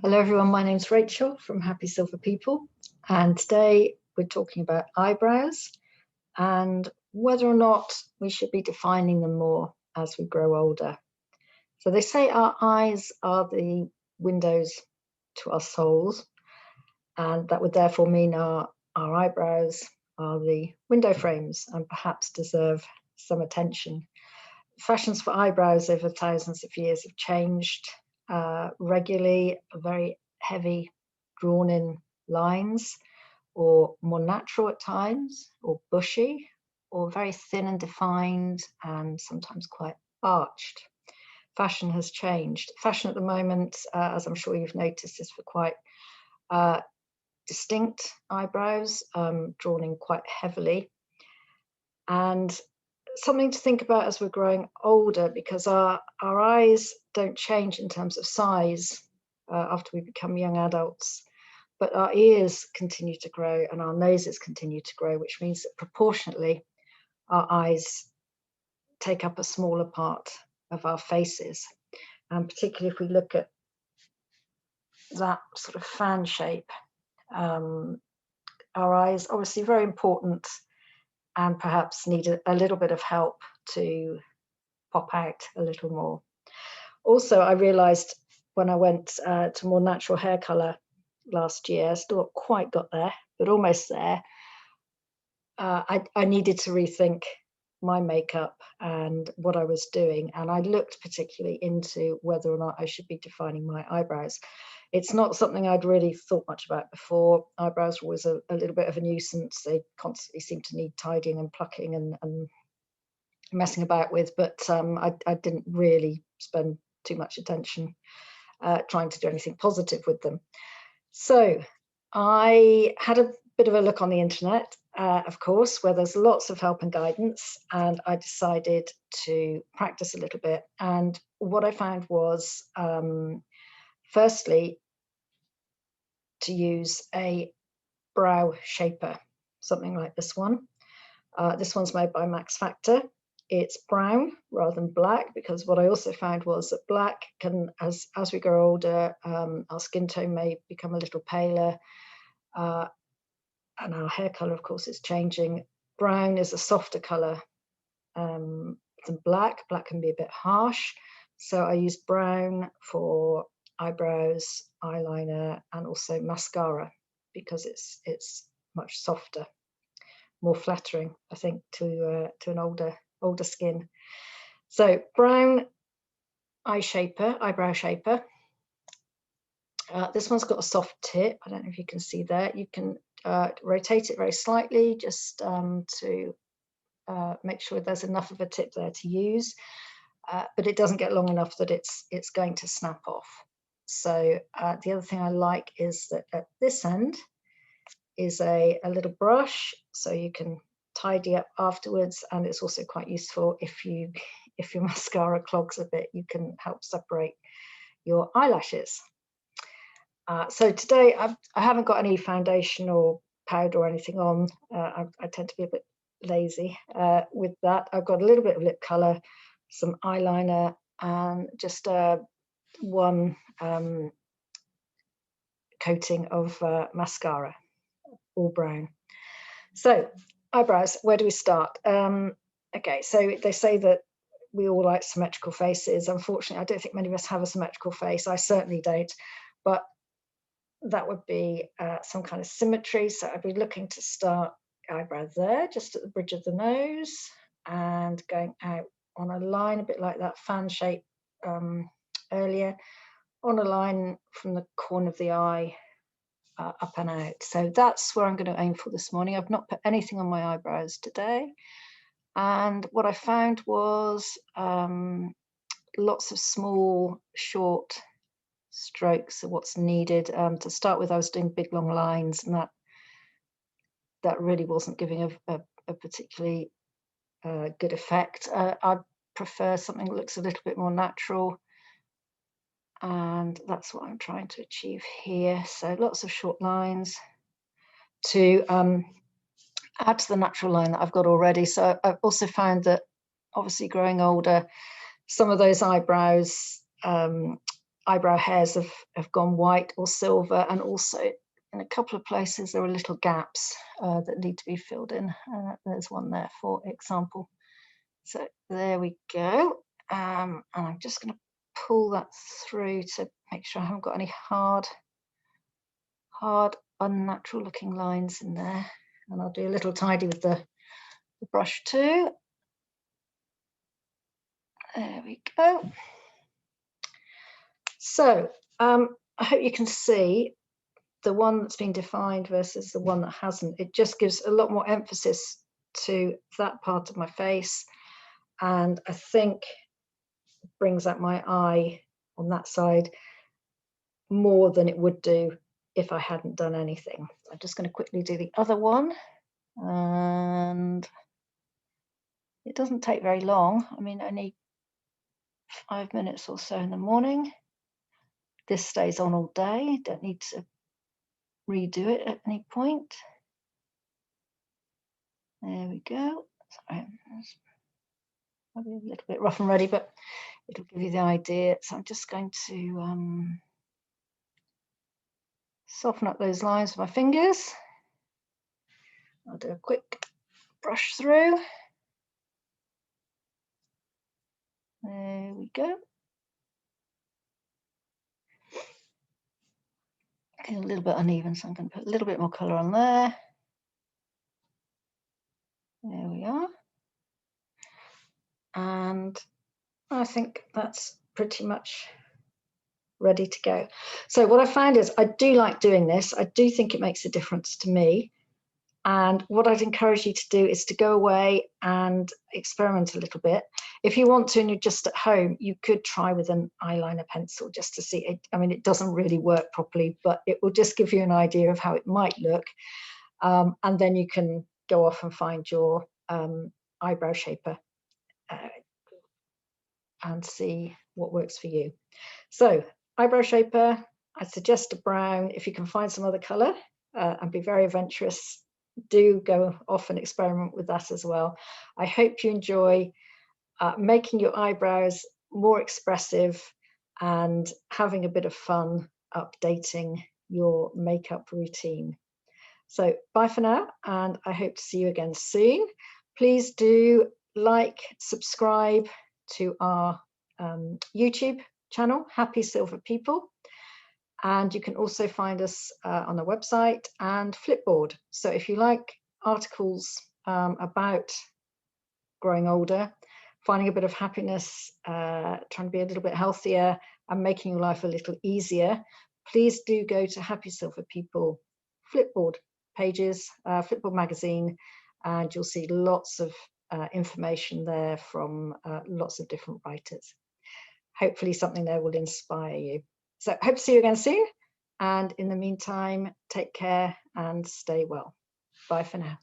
Hello everyone, my name's Rachel from Happy Silver People, and today we're talking about eyebrows and whether or not we should be defining them more as we grow older. So they say our eyes are the windows to our souls, and that would therefore mean our eyebrows are the window frames and perhaps deserve some attention. Fashions for eyebrows over thousands of years have changed regularly. Very heavy drawn in lines, or more natural at times, or bushy, or very thin and defined and sometimes quite arched. Fashion has changed. Fashion at the moment, as I'm sure you've noticed, is for quite distinct eyebrows, drawn in quite heavily. And something to think about as we're growing older, because our eyes don't change in terms of size after we become young adults, but our ears continue to grow and our noses continue to grow, which means that proportionately our eyes take up a smaller part of our faces. And particularly if we look at that sort of fan shape, our eyes obviously very important and perhaps need a little bit of help to pop out a little more. Also, I realized when I went to more natural hair color last year, still not quite got there, but almost there, I needed to rethink my makeup and what I was doing. And I looked particularly into whether or not I should be defining my eyebrows. It's not something I'd really thought much about before. Eyebrows were always a little bit of a nuisance. They constantly seem to need tidying and plucking and messing about with, but I didn't really spend too much attention trying to do anything positive with them. So I had a bit of a look on the internet, of course, where there's lots of help and guidance, and I decided to practice a little bit. And what I found was, firstly, to use a brow shaper, something like this one. This one's made by Max Factor. It's brown rather than black, because what I also found was that black can, as we grow older, our skin tone may become a little paler, and our hair color, of course, is changing. Brown is a softer color than black. Black can be a bit harsh, so I use brown for eyebrows, eyeliner, and also mascara, because it's much softer, more flattering, I think, to an older skin. So brown eyebrow shaper. This one's got a soft tip. I don't know if you can see that. You can rotate it very slightly, just to make sure there's enough of a tip there to use, but it doesn't get long enough that it's going to snap off. So the other thing I like is that at this end is a little brush, so you can tidy up afterwards, and it's also quite useful if your mascara clogs a bit, you can help separate your eyelashes. So today I haven't got any foundation or powder or anything on. I tend to be a bit lazy with that. I've got a little bit of lip color, some eyeliner, and just one coating of mascara, all brown. So eyebrows, where do we start? Okay, so they say that we all like symmetrical faces. Unfortunately, I don't think many of us have a symmetrical face. I certainly don't, but that would be some kind of symmetry. So I'd be looking to start eyebrow there, just at the bridge of the nose, and going out on a line, a bit like that fan shape earlier, on a line from the corner of the eye up and out. So that's where I'm going to aim for this morning. I've not put anything on my eyebrows today. And what I found was lots of small, short strokes are what's needed. To start with, I was doing big, long lines, and that really wasn't giving a particularly good effect. I prefer something that looks a little bit more natural, and that's what I'm trying to achieve here. So lots of short lines to add to the natural line that I've got already. So I've also found that, obviously growing older, some of those eyebrows eyebrow hairs have gone white or silver, and also in a couple of places there are little gaps that need to be filled in. There's one there, for example. So there we go. And I'm just going to pull that through to make sure I haven't got any hard, unnatural looking lines in there. And I'll do a little tidy with the brush too. There we go. So I hope you can see the one that's been defined versus the one that hasn't. It just gives a lot more emphasis to that part of my face, and I think brings out my eye on that side more than it would do if I hadn't done anything. I'm just going to quickly do the other one, and it doesn't take very long. I mean, only 5 minutes or so in the morning. This stays on all day. Don't need to redo it at any point. There we go. Sorry, it's probably a little bit rough and ready, but it'll give you the idea. So I'm just going to soften up those lines with my fingers. I'll do a quick brush through. There we go. Okay, a little bit uneven, so I'm going to put a little bit more colour on there. There we are. And I think that's pretty much ready to go. So what I found is I do like doing this. I do think it makes a difference to me. And what I'd encourage you to do is to go away and experiment a little bit. If you want to and you're just at home, you could try with an eyeliner pencil just to see it. I mean, it doesn't really work properly, but it will just give you an idea of how it might look. And then you can go off and find your eyebrow shaper and see what works for you. So eyebrow shaper, I suggest a brown. If you can find some other color and be very adventurous, do go off and experiment with that as well. I hope you enjoy making your eyebrows more expressive and having a bit of fun updating your makeup routine. So bye for now, and I hope to see you again soon. Please do like, subscribe to our YouTube channel, Happy Silver People. And you can also find us on the website and Flipboard. So if you like articles about growing older, finding a bit of happiness, trying to be a little bit healthier and making your life a little easier, please do go to Happy Silver People Flipboard pages, Flipboard magazine, and you'll see lots of information there from lots of different writers. Hopefully something there will inspire you. So hope to see you again soon. And in the meantime, take care and stay well. Bye for now.